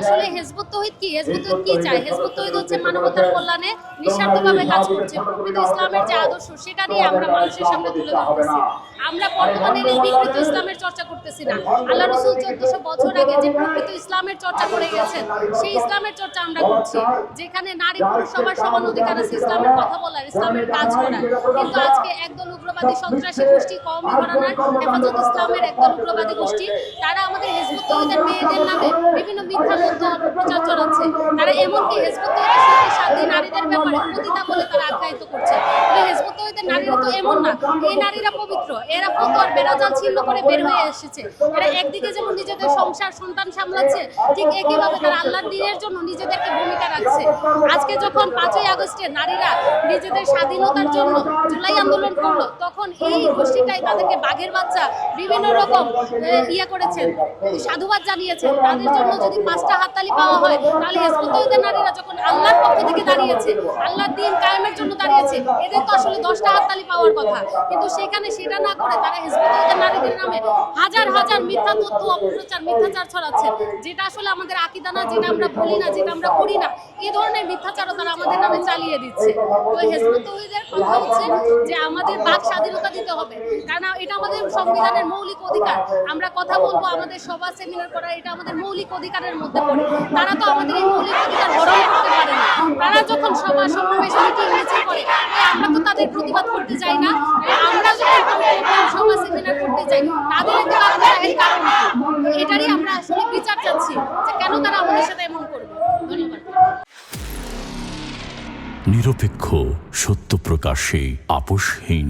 আসলে হিজবুত তৌহিদ কি? হিজবুত তৌহিদ কি চায়? হিজবুত তৌহিদ হচ্ছে মানবতার কল্যাণে নিঃস্বার্থভাবে কাজ করছে। প্রকৃত ইসলামের যে আদর্শ সেটা নিয়ে আমরা মানুষের সামনে তুলে ধরতেছি। আমরা বর্তমানের এই বিকৃত ইসলামের চর্চা করতেছি না। আল্লাহ রাসূল 1400 বছর আগে যে প্রকৃত ইসলামের চর্চা করে গেছেন, সেই ইসলামের চর্চা আমরা করছি। যেখানে নারী পুরুষ সবার সমান অধিকার আছে ইসলামের কথা বলার, ইসলামের কাজ করার। কিন্তু আজকে একদল উগ্রবাদী সন্ত্রাসী গোষ্ঠী কওমি ঘরানার হেফাজত ইসলামের একদল উগ্রবাদী গোষ্ঠী তারা আমাদের হিজবুত তৌহিদের মেয়েদের নামে বিভিন্ন মিথ্যা তথ্য অপপ্রচার চালাচ্ছে। তারা এমনকি হিজবুত তৌহিদের সাথে সাথী নারীদের ব্যাপারে পতিতা বলে তারা আখ্যায়িত করছে। তবে হিজবুত তৌহিদের নারীরা তো এমন না, এই নারীরা পবিত্র, এরা ফতোয়ার বেড়াজাল ছিন্ন করে বের হয়ে এসেছে। এরা একদিকে যেমন নিজেদের সংসার সন্তান সামলাচ্ছে, ঠিক একইভাবে তারা আল্লাহর দ্বীনের জন্য নিজেদেরকে ভূমিকা রাখছে। আজকে যখন 5ই আগস্টে নারীরা নিজেদের স্বাধীনতার জন্য জুলাই আন্দোলন করলো, তখন এই গোষ্ঠীটাই তাদেরকে বাঘের বাচ্চা বিভিন্ন রকম করেছেন, সাধুবাদ জানিয়েছেন। তাদের জন্য যদি 5টা হাততালি পাওয়া হয়, তাহলে হিজবুত তৌহিদের নারীরা যখন আল্লাহর পক্ষ থেকে দাঁড়িয়েছে, আল্লাহর দ্বীন কায়েমের জন্য দাঁড়িয়েছে, এদের তো আসলে 10টা হাততালি পাওয়ার কথা। কিন্তু সেখানে সেটা না করে তারা হিজবুত তৌহিদের নারীদের নামে হাজার হাজার মিথ্যা তথ্য অপপ্রচার, মিথ্যাচার ছড়াচ্ছে, যেটা আসলে আমাদের আকীদা না, যেটা আমরা বলি না, যেটা আমরা করি না। এই ধরনের মিথ্যাচারও তারা আমাদের নামে চালিয়ে দিচ্ছে। তো হিজবুত তৌহিদের কথা হচ্ছে যে আমাদের বাক স্বাধীনতা দিতে হবে, কারণ এটা আমাদের সংবিধানের মৌলিক অধিকার। আমরা কথা বলবো, আমাদের সভা সেমিনার করা, এটা আমাদের মৌলিক অধিকারের মধ্যে পড়ে। তারা তো আমাদের এই মৌলিক অধিকার হরণ করতে পারে না। তারা যখন সভা সমাবেশ মিটিং মিছিল করে, আমরা তো তাদের প্রতিবাদ করতে যাই না। আমরা যখন সভা সেমিনার করতে যাই, তাদের একটা কারণ, এটারই আমরা আসলে বিচার চাচ্ছি যে কেন তারা আমাদের সাথে এমন করবে। ধন্যবাদ। নিরপেক্ষ, সত্য প্রকাশে আপোষহীন।